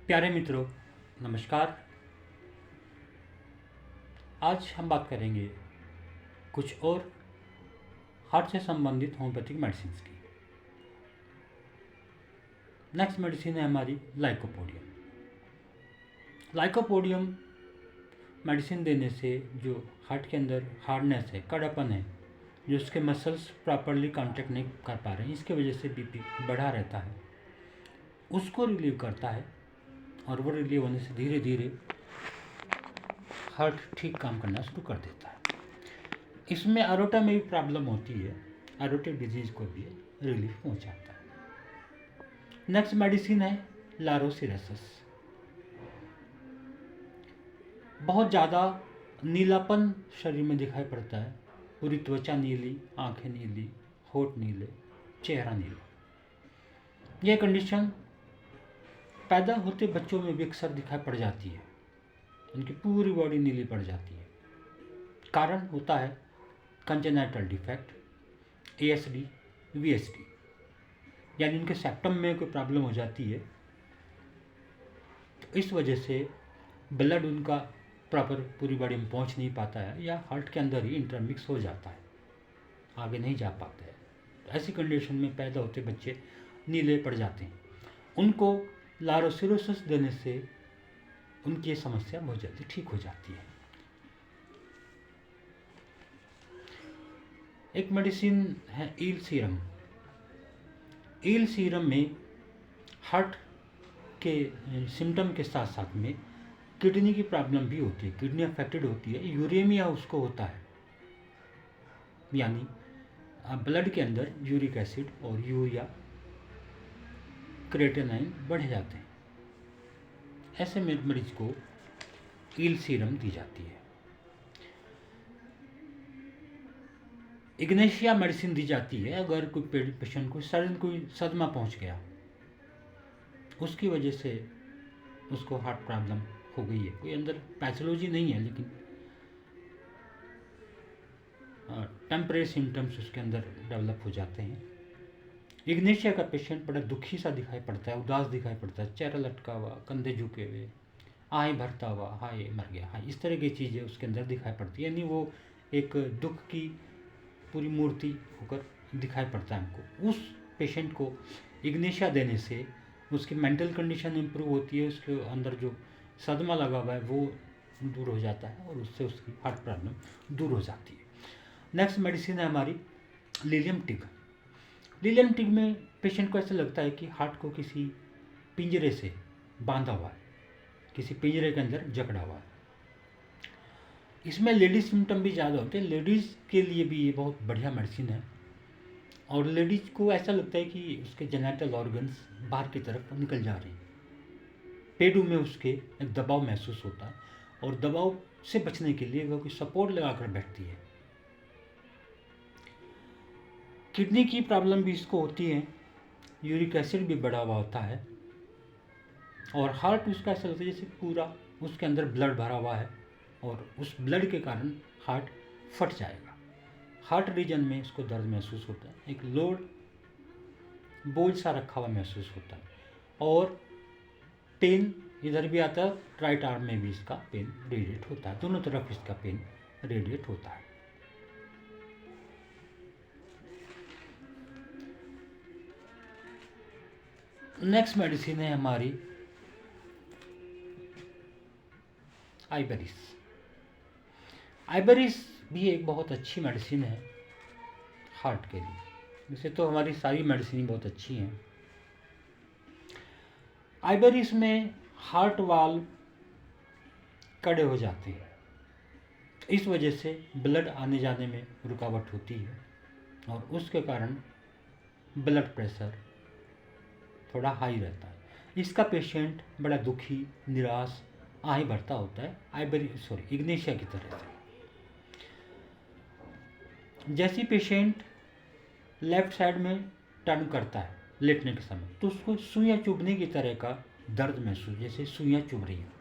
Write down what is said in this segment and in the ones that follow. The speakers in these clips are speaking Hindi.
प्यारे मित्रों, नमस्कार। आज हम बात करेंगे कुछ और हार्ट से संबंधित होम्योपैथिक मेडिसिन की। नेक्स्ट मेडिसिन है हमारी लाइकोपोडियम। लाइकोपोडियम मेडिसिन देने से जो हार्ट के अंदर हार्डनेस है, कड़ापन है, जो उसके मसल्स प्रॉपरली कॉन्ट्रैक्ट नहीं कर पा रहे हैं, इसके वजह से बीपी बढ़ा रहता है, उसको रिलीव करता है। और वो रिलीव होने से धीरे धीरे हार्ट ठीक काम करना शुरू कर देता है। इसमें अरोटा में भी प्रॉब्लम होती है, अरोटिक डिजीज को भी रिलीफ पहुंचाता है। नेक्स्ट मेडिसिन है लारोसिरेसिस। बहुत ज़्यादा नीलापन शरीर में दिखाई पड़ता है, पूरी त्वचा नीली, आंखें नीली, होठ नीले, चेहरा नीला। यह कंडीशन पैदा होते बच्चों में भी अक्सर दिखाई पड़ जाती है, उनकी पूरी बॉडी नीली पड़ जाती है। कारण होता है कंजेनाइटल डिफेक्ट, ASD, VSD, यानी उनके सेप्टम में कोई प्रॉब्लम हो जाती है, तो इस वजह से ब्लड उनका प्रॉपर पूरी बॉडी में पहुंच नहीं पाता है, या हार्ट के अंदर ही इंटरमिक्स हो जाता है, आगे नहीं जा पाता है। तो ऐसी कंडीशन में पैदा होते बच्चे नीले पड़ जाते हैं। उनको लारोसिरोसिस देने से उनकी ये समस्या बहुत जल्दी ठीक हो जाती है। एक मेडिसिन है ईल सीरम। ईल सीरम में हार्ट के सिम्टम के साथ साथ में किडनी की प्रॉब्लम भी होती है, किडनी अफेक्टेड होती है, यूरेमिया उसको होता है, यानी ब्लड के अंदर यूरिक एसिड और यूरिया, क्रिएटिनिन बढ़ जाते हैं। ऐसे में मरीज को ईल सीरम दी जाती है। इग्नेशिया मेडिसिन दी जाती है अगर कोई पेशेंट को सडन कोई सदमा पहुंच गया, उसकी वजह से उसको हार्ट प्रॉब्लम हो गई है, कोई अंदर पैथोलॉजी नहीं है, लेकिन टेम्परेरी सिम्टम्स उसके अंदर डेवलप हो जाते हैं। इग्नेशिया का पेशेंट बड़ा दुखी सा दिखाई पड़ता है, उदास दिखाई पड़ता है, चेहरा लटका हुआ, कंधे झुके हुए, आय भरता हुआ, हाय मर गया, हाय, इस तरह की चीज़ें उसके अंदर दिखाई पड़ती है, यानी वो एक दुख की पूरी मूर्ति होकर दिखाई पड़ता है हमको। उस पेशेंट को इग्नेशिया देने से उसकी मेंटल कंडीशन इम्प्रूव होती है, उसके अंदर जो सदमा लगा हुआ है वो दूर हो जाता है, और उससे उसकी हार्ट प्रॉब्लम दूर हो जाती है। नेक्स्ट मेडिसिन है हमारी लीलियम टिग। लीलियम टिग में पेशेंट को ऐसा लगता है कि हार्ट को किसी पिंजरे से बांधा हुआ है, किसी पिंजरे के अंदर जकड़ा हुआ है। इसमें लेडीज सिम्टम भी ज़्यादा होते हैं, लेडीज़ के लिए भी ये बहुत बढ़िया मेडिसिन है। और लेडीज को ऐसा लगता है कि उसके जेनिटल ऑर्गन्स बाहर की तरफ निकल जा रहे हैं, पेडू में उसके एक दबाव महसूस होता है, और दबाव से बचने के लिए वो कोई सपोर्ट लगाकर बैठती है। किडनी की प्रॉब्लम भी इसको होती है, यूरिक एसिड भी बढ़ा हुआ होता है, और हार्ट उसका ऐसा लगता है जैसे पूरा उसके अंदर ब्लड भरा हुआ है, और उस ब्लड के कारण हार्ट फट जाएगा। हार्ट रीजन में इसको दर्द महसूस होता है, एक लोड बोझ सा रखा हुआ महसूस होता है, और पेन इधर भी आता है, राइट आर्म में भी इसका पेन रेडिएट होता है, दोनों तरफ इसका पेन रेडिएट होता है। नेक्स्ट मेडिसिन है हमारी आइबेरिस। आइबेरिस भी एक बहुत अच्छी मेडिसिन है हार्ट के लिए, वैसे तो हमारी सारी मेडिसिन बहुत अच्छी हैं। आइबेरिस में हार्ट वाल्व कड़े हो जाते हैं, इस वजह से ब्लड आने जाने में रुकावट होती है, और उसके कारण ब्लड प्रेशर थोड़ा हाई रहता है। इसका पेशेंट बड़ा दुखी, निराश, आही भरता होता है, इग्नेशिया की तरह से। जैसी पेशेंट लेफ्ट साइड में टर्न करता है लेटने के समय, तो उसको सुइयाँ चुभने की तरह का दर्द महसूस, जैसे सुइयाँ चुभ रही हैं।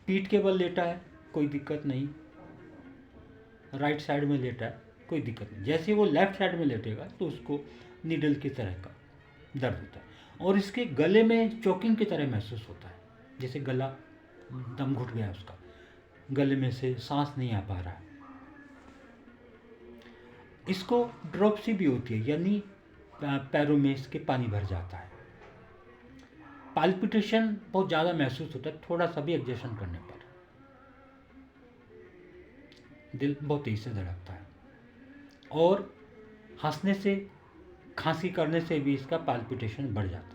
पीठ के बल लेटा है, कोई दिक्कत नहीं, राइट साइड में लेटा है, कोई दिक्कत नहीं, जैसे वो लेफ्ट साइड में लेटेगा तो उसको नीडल की तरह का दर्द होता है। और इसके गले में चोकिंग की तरह महसूस होता है, जैसे गला दम घुट गया उसका, गले में से सांस नहीं आ पा रहा है। इसको ड्रॉपसी भी होती है, यानी पैरों में इसके पानी भर जाता है। पाल्पिटेशन बहुत ज़्यादा महसूस होता है थोड़ा सा भी एग्जर्शन करने पर, दिल बहुत तेज से धड़कता है। और हंसने से, खांसी करने से भी इसका पाल्पिटेशन बढ़ जाता है।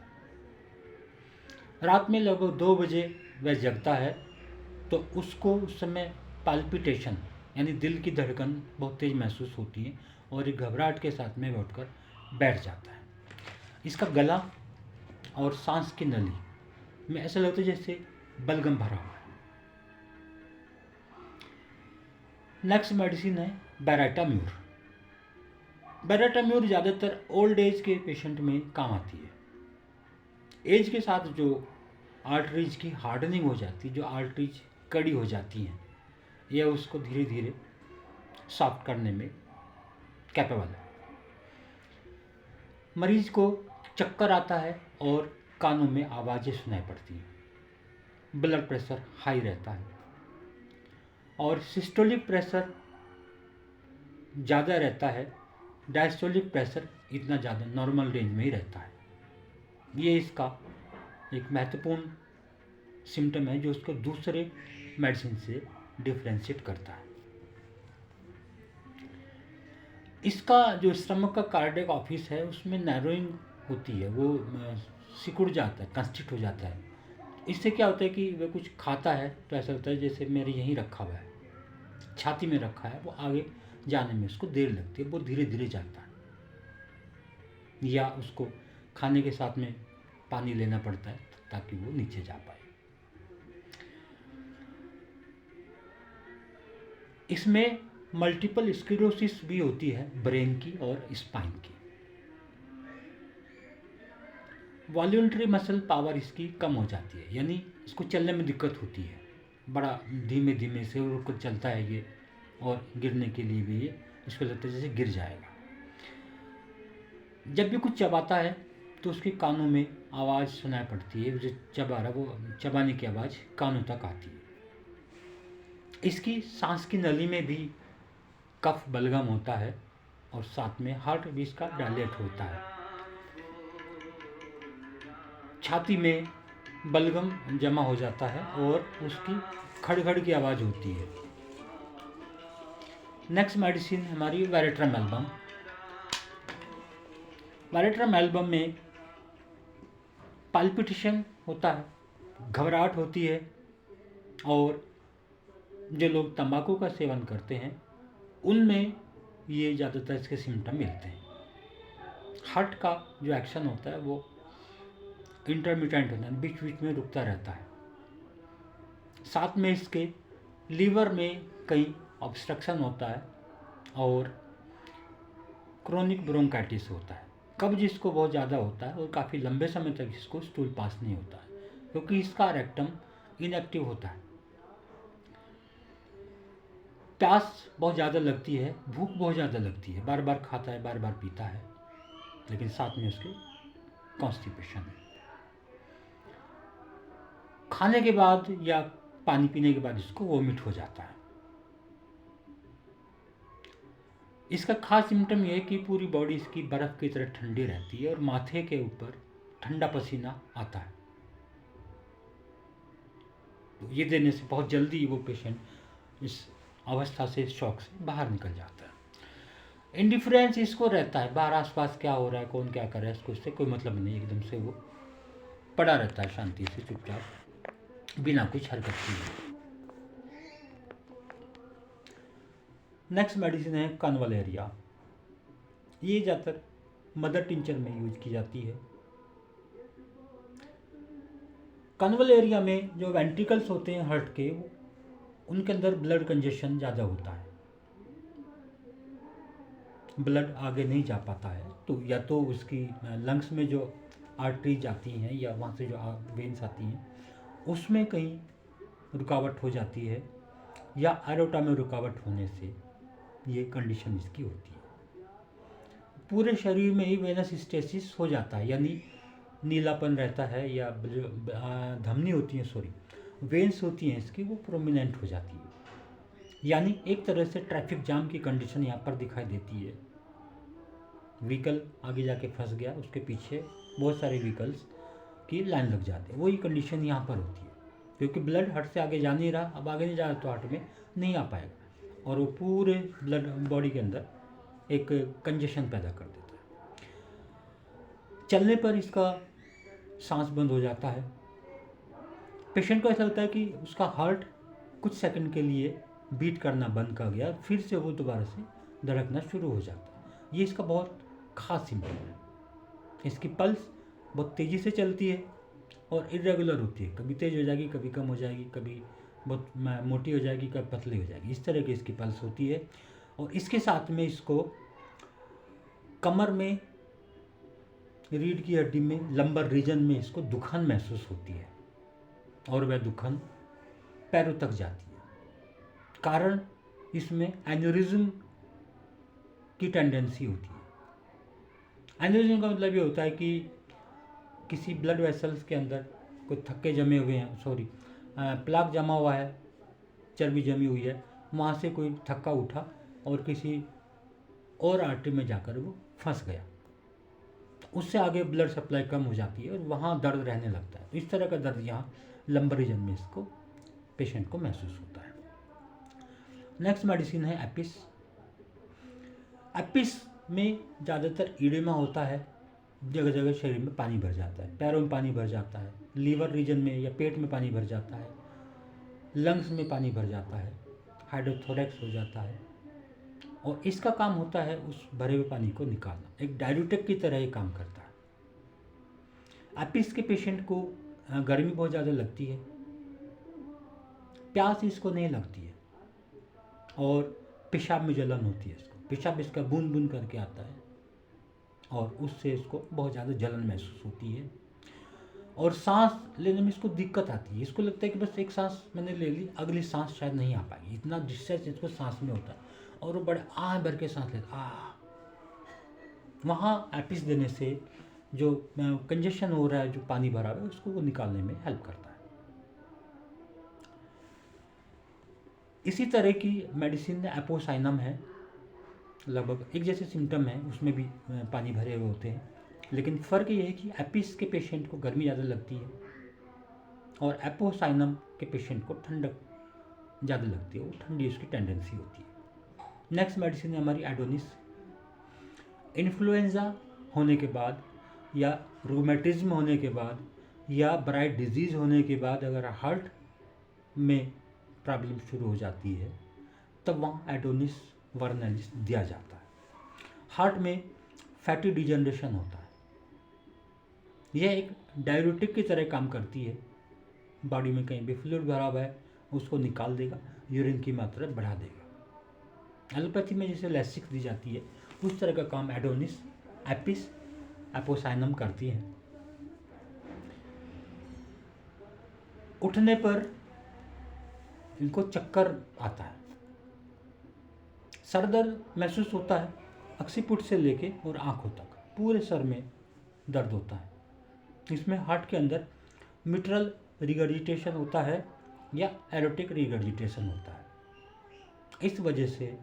रात में लगभग 2 बजे वह जगता है तो उसको उस समय पाल्पिटेशन यानी दिल की धड़कन बहुत तेज महसूस होती है और एक घबराहट के साथ में वह उठकर बैठ जाता है। इसका गला और सांस की नली में ऐसा लगता है जैसे बलगम भरा हुआ है। नेक्स्ट मेडिसिन है बेराटाम्यूर। बेराटाम्यूर ज़्यादातर ओल्ड एज के पेशेंट में काम आती है। एज के साथ जो आर्टरीज की हार्डनिंग हो जाती है, जो आर्टरीज कड़ी हो जाती हैं, यह उसको धीरे धीरे सॉफ्ट करने में कैपेबल है। मरीज को चक्कर आता है और कानों में आवाज़ें सुनाई पड़ती हैं, ब्लड प्रेशर हाई रहता है और सिस्टोलिक प्रेशर ज़्यादा रहता है, डायस्टोलिक प्रेशर इतना ज़्यादा नॉर्मल रेंज में ही रहता है। ये इसका एक महत्वपूर्ण सिम्टम है जो उसको दूसरे मेडिसिन से डिफ्रेंशिएट करता है। इसका जो स्टमक का कार्डियक ऑफिस है उसमें नैरोइंग होती है, वो सिकुड़ जाता है, कंस्ट्रिक्ट हो जाता है। इससे क्या होता है कि वह कुछ खाता है तो ऐसा होता है जैसे मेरे यहीं रखा हुआ है, छाती में रखा है, वो आगे जाने में उसको देर लगती है, वो धीरे धीरे जाता है, या उसको खाने के साथ में पानी लेना पड़ता है ताकि वो नीचे जा पाए। इसमें मल्टीपल स्क्लेरोसिस भी होती है, ब्रेन की और स्पाइन की। वॉल्यूंटरी मसल पावर इसकी कम हो जाती है, यानी इसको चलने में दिक्कत होती है, बड़ा धीमे धीमे से रुक चलता है ये, और गिरने के लिए भी ये इसको लगता है जैसे गिर जाएगा। जब भी कुछ चबाता है तो उसके कानों में आवाज़ सुनाई पड़ती है, जो चबा रहा वो चबाने की आवाज़ कानों तक आती है। इसकी सांस की नली में भी कफ बलगम होता है और साथ में हार्ट भी इसका डायलेट होता है। छाती में बलगम जमा हो जाता है और उसकी खड़खड़ की आवाज़ होती है। नेक्स्ट मेडिसिन हमारी वेरेट्रम एल्बम। वेरेट्रम एल्बम में पाल्पिटेशन होता है, घबराहट होती है, और जो लोग तंबाकू का सेवन करते हैं उनमें ये ज़्यादातर इसके सिम्टम मिलते हैं। हार्ट का जो एक्शन होता है वो इंटरमिटेंट होता है, बीच बीच में रुकता रहता है। साथ में इसके लीवर में कई ऑब्स्ट्रक्शन होता है और क्रोनिक ब्रोंकाइटिस होता है। कब्ज इसको बहुत ज़्यादा होता है और काफ़ी लंबे समय तक इसको स्टूल पास नहीं होता है क्योंकि इसका रेक्टम इनएक्टिव होता है। प्यास बहुत ज़्यादा लगती है, भूख बहुत ज़्यादा लगती है, बार बार खाता है, बार बार पीता है, लेकिन साथ में उसके कॉन्स्टिपेशन है। खाने के बाद या पानी पीने के बाद इसको वोमिट हो जाता है। इसका खास सिम्टम यह है कि पूरी बॉडी इसकी बर्फ़ की तरह ठंडी रहती है और माथे के ऊपर ठंडा पसीना आता है। तो ये देने से बहुत जल्दी वो पेशेंट इस अवस्था से, शॉक से बाहर निकल जाता है। इंडिफरेंस इसको रहता है, बाहर आसपास क्या हो रहा है, कौन क्या कर रहा है, इसको इससे कोई मतलब नहीं, एकदम से वो पड़ा रहता है शांति से, चुपचाप, बिना कुछ हरकत किए। नेक्स्ट मेडिसिन है कन्वालेरिया। ये ज़्यादातर मदर टिंचर में यूज की जाती है। कन्वालेरिया में जो वेंट्रिकल्स होते हैं हार्ट के, उनके अंदर ब्लड कंजेशन ज़्यादा होता है, ब्लड आगे नहीं जा पाता है, तो या तो उसकी लंग्स में जो आर्टरीज आती हैं या वहाँ से जो वेन्स आती हैं उसमें कहीं रुकावट हो जाती है, या एरोटा में रुकावट होने से ये कंडीशन इसकी होती है। पूरे शरीर में ही वेनस स्टेसिस हो जाता है, यानी नीलापन रहता है या जो धमनी होती है, सॉरी वेन्स होती हैं इसकी, वो प्रोमिनेंट हो जाती है। यानी एक तरह से ट्रैफिक जाम की कंडीशन यहाँ पर दिखाई देती है। व्हीकल आगे जाके फंस गया, उसके पीछे बहुत सारे व्हीकल्स की लाइन लग जाती है, वही कंडीशन यहाँ पर होती है। क्योंकि ब्लड हार्ट से आगे जा नहीं रहा, अब आगे नहीं जा रहा तो हार्ट में नहीं आ पाएगा और वो पूरे ब्लड बॉडी के अंदर एक कंजेशन पैदा कर देता है। चलने पर इसका सांस बंद हो जाता है। पेशेंट को ऐसा लगता है कि उसका हार्ट कुछ सेकंड के लिए बीट करना बंद कर गया, फिर से वो दोबारा से धड़कना शुरू हो जाता है। ये इसका बहुत खास सिम्टम है। इसकी पल्स बहुत तेज़ी से चलती है और इरेगुलर होती है, कभी तेज़ हो जाएगी, कभी कम हो जाएगी, कभी बहुत मोटी हो जाएगी, कभी पतली हो जाएगी, इस तरह की इसकी पल्स होती है। और इसके साथ में इसको कमर में, रीढ़ की हड्डी में, लंबर रीजन में इसको दुखन महसूस होती है और वह दुखन पैरों तक जाती है। कारण इसमें एन्यूरिज्म की टेंडेंसी होती है। एन्यूरिज्म का मतलब ये होता है कि किसी ब्लड वेसल्स के अंदर कोई थक्के जमे हुए हैं, सॉरी प्लाक जमा हुआ है, चर्बी जमी हुई है, वहाँ से कोई थक्का उठा और किसी और आर्टरी में जाकर वो फंस गया, उससे आगे ब्लड सप्लाई कम हो जाती है और वहाँ दर्द रहने लगता है। इस तरह का दर्द यहाँ लंबर रीजन में इसको पेशेंट को महसूस होता है। नेक्स्ट मेडिसिन है एपिस। एपिस में ज़्यादातर इडेमा होता है, जगह जगह शरीर में पानी भर जाता है, पैरों में पानी भर जाता है, लीवर रीजन में या पेट में पानी भर जाता है, लंग्स में पानी भर जाता है, हाइड्रोथोरेक्स हो जाता है और इसका काम होता है उस भरे हुए पानी को निकालना, एक डायल्यूटिक की तरह ये काम करता है। एपिस के पेशेंट को गर्मी बहुत ज़्यादा लगती है, प्यास इसको नहीं लगती है और पेशाब में जलन होती है, इसको पेशाब इसका बूंद बूंद करके आता है और उससे इसको बहुत ज़्यादा जलन महसूस होती है और सांस लेने में इसको दिक्कत आती है। इसको लगता है कि बस एक सांस मैंने ले ली, अगली सांस शायद नहीं आ पाएगी, इतना डिस्ट्रेस इसको सांस में होता है और वो बड़े भर के सांस लेता वहाँ एपिस देने से जो कंजेशन हो रहा है, जो पानी भरा हुआ है, उसको वो निकालने में हेल्प करता है। इसी तरह की मेडिसिन एपोसाइनम है, लगभग एक जैसे सिम्टम है, उसमें भी पानी भरे हुए होते हैं, लेकिन फ़र्क ये है कि एपिस के पेशेंट को गर्मी ज़्यादा लगती है और एपोसाइनम के पेशेंट को ठंडक ज़्यादा लगती है, वो ठंडी उसकी टेंडेंसी होती है। नेक्स्ट मेडिसिन है हमारी एडोनिस। इन्फ्लुएंजा होने के बाद या रूमेटिज्म होने के बाद या ब्राइट डिजीज़ होने के बाद अगर हार्ट में प्रॉब्लम शुरू हो जाती है तब वहाँ एडोनिस वर्नालिस दिया जाता है। हार्ट में फैटी डिजनरेशन होता है, यह एक डाययूरेटिक की तरह काम करती है, बॉडी में कहीं भी फ्लूइड भरा हुआ है उसको निकाल देगा, यूरिन की मात्रा बढ़ा देगा। एलोपैथी में जैसे लैसिक्स दी जाती है उस तरह का काम एडोनिस, एपिस, एपोसाइनम करती है। उठने पर इनको चक्कर आता है, सर दर्द महसूस होता है, अक्सीपुट से लेके और आंखों तक पूरे सर में दर्द होता है। इसमें हार्ट के अंदर मिट्रल रिगर्जिटेशन होता है या एरोटिक रिगर्जिटेशन होता है, इस वजह से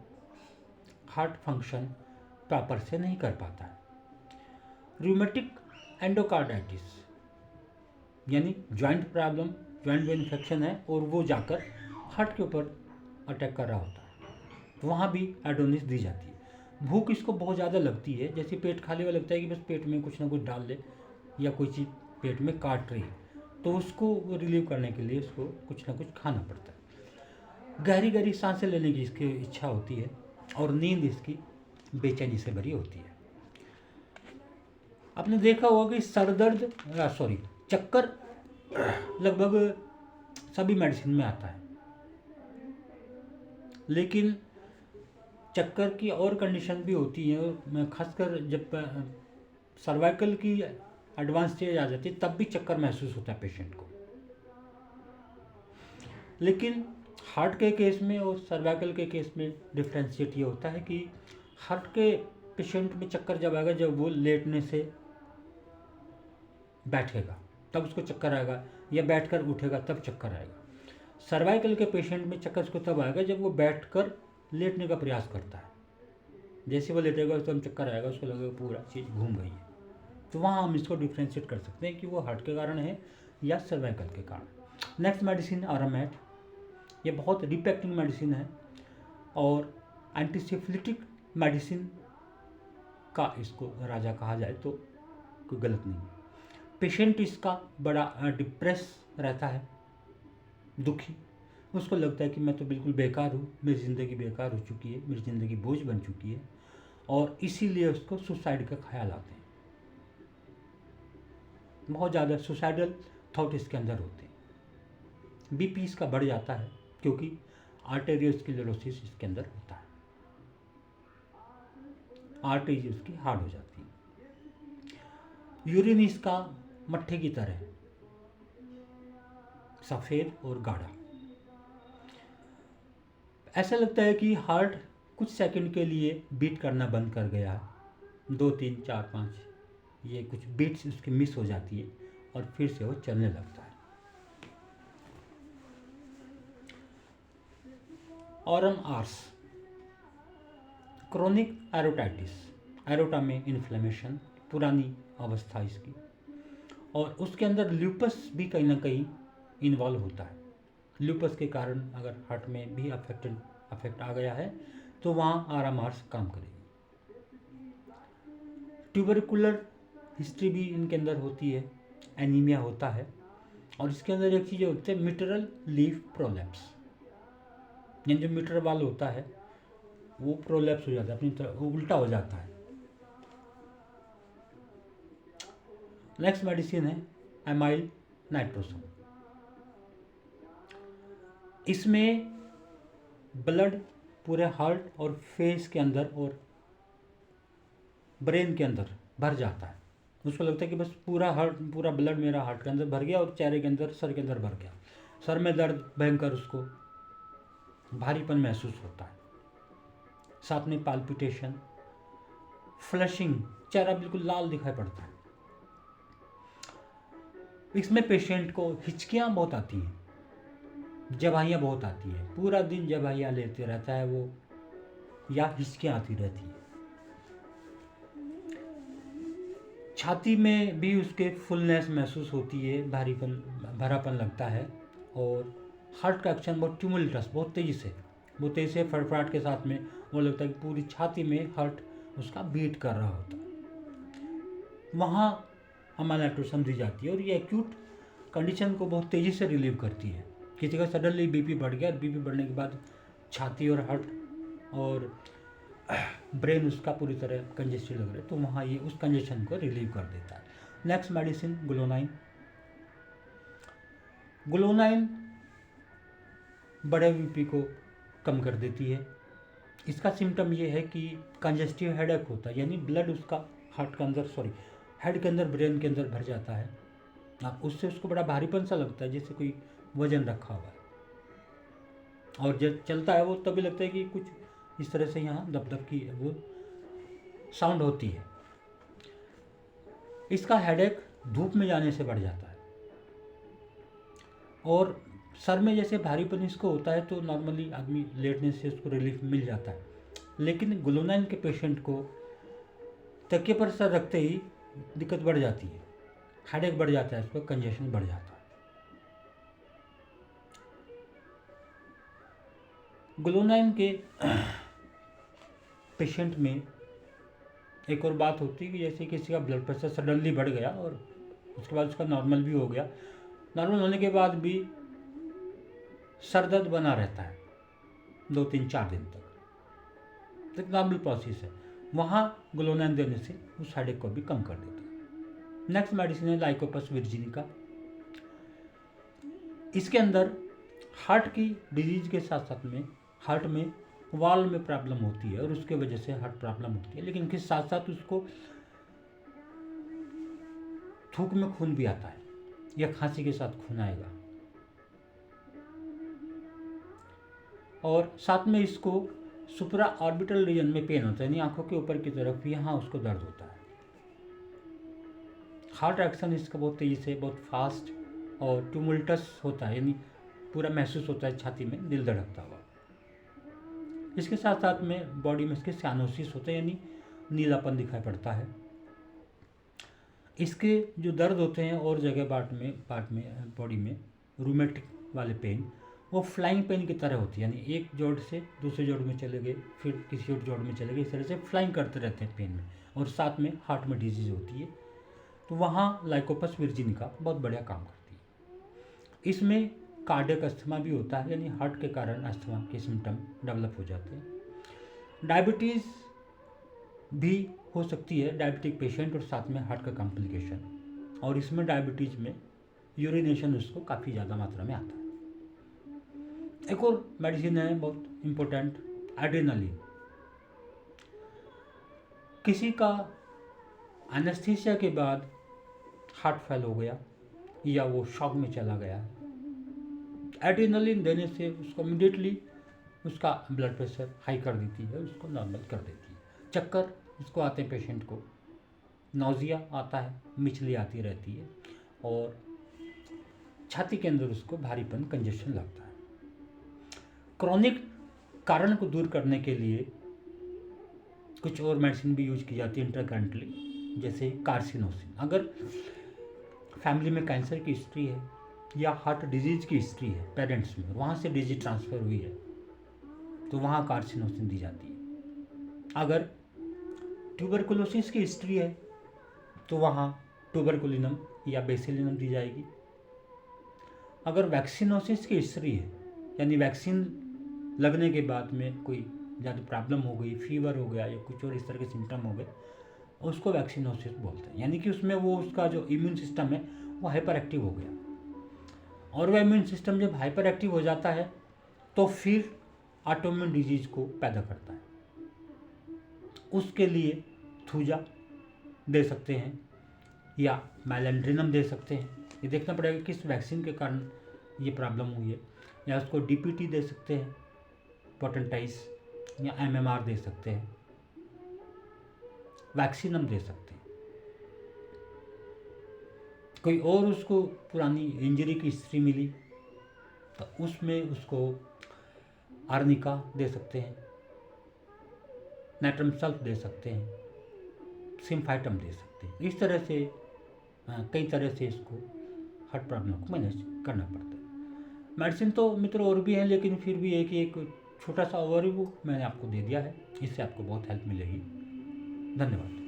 हार्ट फंक्शन प्रॉपर से नहीं कर पाता है। रूमेटिक एंडोकार्डाइटिस यानी जॉइंट प्रॉब्लम, जॉइंट में इन्फेक्शन है और वो जाकर हार्ट के ऊपर अटैक कर रहा होता है, तो वहाँ भी एडोनिस दी जाती है। भूख इसको बहुत ज़्यादा लगती है, जैसे पेट खाली हुआ लगता है कि बस पेट में कुछ ना कुछ डाल ले या कोई चीज़ पेट में काट रही है, तो उसको रिलीव करने के लिए इसको कुछ ना कुछ खाना पड़ता है। गहरी गहरी सांसें लेने की इसकी इच्छा होती है और नींद इसकी बेचैनी से भरी होती है। आपने देखा होगा कि सर दर्द चक्कर लगभग सभी मेडिसिन में आता है, लेकिन चक्कर की और कंडीशन भी होती है, खासकर जब सर्वाइकल की एडवांस स्टेज आ जाती है तब भी चक्कर महसूस होता है पेशेंट को। लेकिन हार्ट के केस में और सर्वाइकल के केस में डिफ्रेंशिएट ये होता है कि हार्ट के पेशेंट में चक्कर जब आएगा जब वो लेटने से बैठेगा तब उसको चक्कर आएगा, या बैठकर उठेगा तब चक्कर आएगा। सर्वाइकल के पेशेंट में चक्कर उसको तब आएगा जब वो बैठकर लेटने का प्रयास करता है। जैसे वो लेटेगा उसको हम चक्कर आएगा, उसको लगेगा पूरा चीज़ घूम गई है। तो वहाँ हम इसको डिफ्रेंशिएट कर सकते हैं कि वो हार्ट के कारण है या सर्वाइकल के कारण। नेक्स्ट मेडिसिन आरामेट, ये बहुत रिपेक्टिंग मेडिसिन है और एंटीसिफिलिटिक मेडिसिन का इसको राजा कहा जाए तो कोई गलत नहीं है। पेशेंट इसका बड़ा डिप्रेस रहता है, दुखी, उसको लगता है कि मैं तो बिल्कुल बेकार हूँ, मेरी ज़िंदगी बेकार हो चुकी है, मेरी ज़िंदगी बोझ बन चुकी है, और इसीलिए उसको सुसाइड का ख्याल आते हैं। बहुत ज़्यादा सुसाइडल थॉट इसके अंदर होते हैं। बीपी इसका बढ़ जाता है क्योंकि आर्टेरियोस्क्लेरोसिस इसके अंदर होता है, आर्टरीज उसकी हार्ड हो जाती है। यूरिन इसका मट्ठे की तरह है, सफ़ेद और गाढ़ा। ऐसा लगता है कि हार्ट कुछ सेकंड के लिए बीट करना बंद कर गया है, 2 3 4 5 ये कुछ बीट्स उसकी मिस हो जाती है और फिर से वो चलने लगता है। ऑरम आर्स, क्रोनिक एरोटाइटिस, एरोटा में इन्फ्लेमेशन, पुरानी अवस्था इसकी, और उसके अंदर ल्यूपस भी कहीं ना कहीं इन्वॉल्व होता है। ल्यूपस के कारण अगर हार्ट में भी अफेक्ट आ गया है तो वहाँ आरएम आर्स काम करेगी। ट्यूबरकुलर हिस्ट्री भी इनके अंदर होती है, एनीमिया होता है, और इसके अंदर एक चीज़ होती है मिटरल लीफ प्रोलैप्स, यानी जो मिटर वाल होता है वो प्रोलैप्स हो जाता है, अपनी तरह वो उल्टा हो जाता है। नेक्स्ट मेडिसिन है एमाइल नाइट्रोसम। इसमें ब्लड पूरे हार्ट और फेस के अंदर और ब्रेन के अंदर भर जाता है। उसको लगता है कि बस पूरा ब्लड मेरा हार्ट के अंदर भर गया और चेहरे के अंदर, सर के अंदर भर गया। सर में दर्द भयंकर, उसको भारीपन महसूस होता है, साथ में पाल्पिटेशन, फ्लशिंग, चेहरा बिल्कुल लाल दिखाई पड़ता है। इसमें पेशेंट को हिचकियाँ बहुत आती हैं, जवाहियाँ बहुत आती है, पूरा दिन जवाहियाँ लेते रहता है वो, या हिचकियाँ आती रहती है। छाती में भी उसके फुलनेस महसूस होती है, भरापन लगता है, और हार्ट का एक्शन बहुत ट्यूमुल्टस, बहुत तेज़ी से फड़फड़ाहट के साथ में वो लगता है कि पूरी छाती में हार्ट उसका बीट कर रहा होता है। वहाँ एमाइल नाइट्रोसम दी जाती है और ये एक्यूट कंडीशन को बहुत तेज़ी से रिलीव करती है। किसी का सडनली बीपी बढ़ गया, बीपी बढ़ने के बाद छाती और हार्ट और ब्रेन उसका पूरी तरह कंजेस्टेड लग रहा है, तो वहाँ ये उस कंजेशन को रिलीव कर देता है। Next medicine ग्लोनाइन। ग्लोनाइन बड़े बीपी को कम कर देती है। इसका सिम्टम ये है कि कंजेस्टिव हेडेक होता है, यानी ब्लड उसका हेड के अंदर, ब्रेन के अंदर भर जाता है, उससे उसको बड़ा भारीपन सा लगता है, जैसे कोई वजन रखा हुआ है, और जब चलता है वो तभी लगता है कि कुछ इस तरह से यहाँ दबदब की वो साउंड होती है। इसका हेडेक धूप में जाने से बढ़ जाता है, और सर में जैसे भारीपन इसको होता है तो नॉर्मली आदमी लेटने से उसको रिलीफ मिल जाता है, लेकिन ग्लोनाइन के पेशेंट को तकिए पर सर रखते ही दिक्कत बढ़ जाती है, हेडेक बढ़ जाता है, उसको कंजेशन बढ़ जाता है। ग्लोनाइन के पेशेंट में एक और बात होती है कि जैसे किसी का ब्लड प्रेशर सडनली बढ़ गया और उसके बाद उसका नॉर्मल भी हो गया, नॉर्मल होने के बाद भी सर दर्द बना रहता है 2 3 4 दिन तक, एक नॉर्मल प्रोसेस है, वहाँ ग्लोनाइन देने से उस हेडेक को भी कम कर देता है। नेक्स्ट मेडिसिन है लाइकोपस वर्जिनिका। इसके अंदर हार्ट की डिजीज के साथ साथ में हार्ट में वाल में प्रॉब्लम होती है और उसके वजह से हार्ट प्रॉब्लम होती है, लेकिन इसके साथ साथ उसको थूक में खून भी आता है या खांसी के साथ खून आएगा, और साथ में इसको सुप्रा ऑर्बिटल रीजन में पेन होता है, यानी आंखों के ऊपर की तरफ यहाँ उसको दर्द होता है। हार्ट एक्शन इसका बहुत तेज़ी से, बहुत फास्ट और ट्यूमुल्टस होता है, यानी पूरा महसूस होता है छाती में दिल धड़कता हुआ। इसके साथ साथ में बॉडी में इसके साइनोसिस होता है, यानी नीलापन दिखाई पड़ता है। इसके जो दर्द होते हैं और जगह पार्ट में बॉडी में रूमेटिक वाले पेन, वो फ्लाइंग पेन की तरह होती है, यानी एक जोड़ से दूसरे जोड़ में चले गए, फिर किसी और जोड़ में चले गए, इस तरह से फ्लाइंग करते रहते हैं पेन में। और साथ में हार्ट में डिजीज होती है, तो वहाँ लाइकोपस वर्जिनिका बहुत बढ़िया काम करती है। इसमें कार्डियक अस्थमा भी होता है, यानी हार्ट के कारण अस्थमा के सिम्टम डेवलप हो जाते हैं। डायबिटीज़ भी हो सकती है डायबिटिक पेशेंट, और साथ में हार्ट का कॉम्प्लिकेशन, और इसमें डायबिटीज़ में यूरिनेशन उसको काफ़ी ज़्यादा मात्रा में आता है। एक और मेडिसिन है बहुत इम्पोर्टेंट, एड्रेनालिन। किसी का एनेस्थीसिया के बाद हार्ट फेल हो गया या वो शॉक में चला गया है, एड्रेनालिन देने से उसको इमीडिएटली उसका ब्लड प्रेशर हाई कर देती है, उसको नॉर्मल कर देती है। चक्कर उसको आते हैं पेशेंट को, नौजिया आता है, मिचली आती रहती है, और छाती के अंदर उसको भारीपन, कंजेशन लगता है। क्रॉनिक कारण को दूर करने के लिए कुछ और मेडिसिन भी यूज की जाती है इंटरकरेंटली, जैसे कार्सिनोसिन। अगर फैमिली में कैंसर की हिस्ट्री है या हार्ट डिजीज की हिस्ट्री है पेरेंट्स में, वहाँ से डिजीज ट्रांसफ़र हुई है, तो वहाँ कार्सिनोसिन दी जाती है। अगर ट्यूबरकुलोसिस की हिस्ट्री है तो वहाँ ट्यूबरकुलिनम या बेसिलिनम दी जाएगी। अगर वैक्सीनोसिस की हिस्ट्री है, यानी वैक्सीन लगने के बाद में कोई ज़्यादा प्रॉब्लम हो गई, फीवर हो गया या कुछ और इस तरह के सिम्टम हो गए, उसको वैक्सीनोसिस बोलते हैं। यानी कि उसमें वो उसका जो इम्यून सिस्टम है वो हाइपर एक्टिव हो गया, और वह इम्यून सिस्टम जब हाइपर एक्टिव हो जाता है तो फिर ऑटोइम्यून डिजीज को पैदा करता है। उसके लिए थूजा दे सकते हैं या मैलेंड्रिनम दे सकते हैं, ये देखना पड़ेगा किस वैक्सीन के कारण ये प्रॉब्लम हुई है। या उसको डीपीटी दे सकते हैं, पोटेंटाइस, या एमएमआर दे सकते हैं, वैक्सीनम दे सकते हैं। कोई और उसको पुरानी इंजरी की हिस्ट्री मिली तो उसमें उसको आर्निका दे सकते हैं, नाइट्रम सल्फ दे सकते हैं, सिम्फाइटम दे सकते हैं। इस तरह से कई तरह से इसको हार्ट प्रॉब्लम को मैनेज करना पड़ता है। मेडिसिन तो मित्रों और भी हैं, लेकिन फिर भी एक छोटा सा ओवरव्यू मैंने आपको दे दिया है, इससे आपको बहुत हेल्प मिलेगी। धन्यवाद।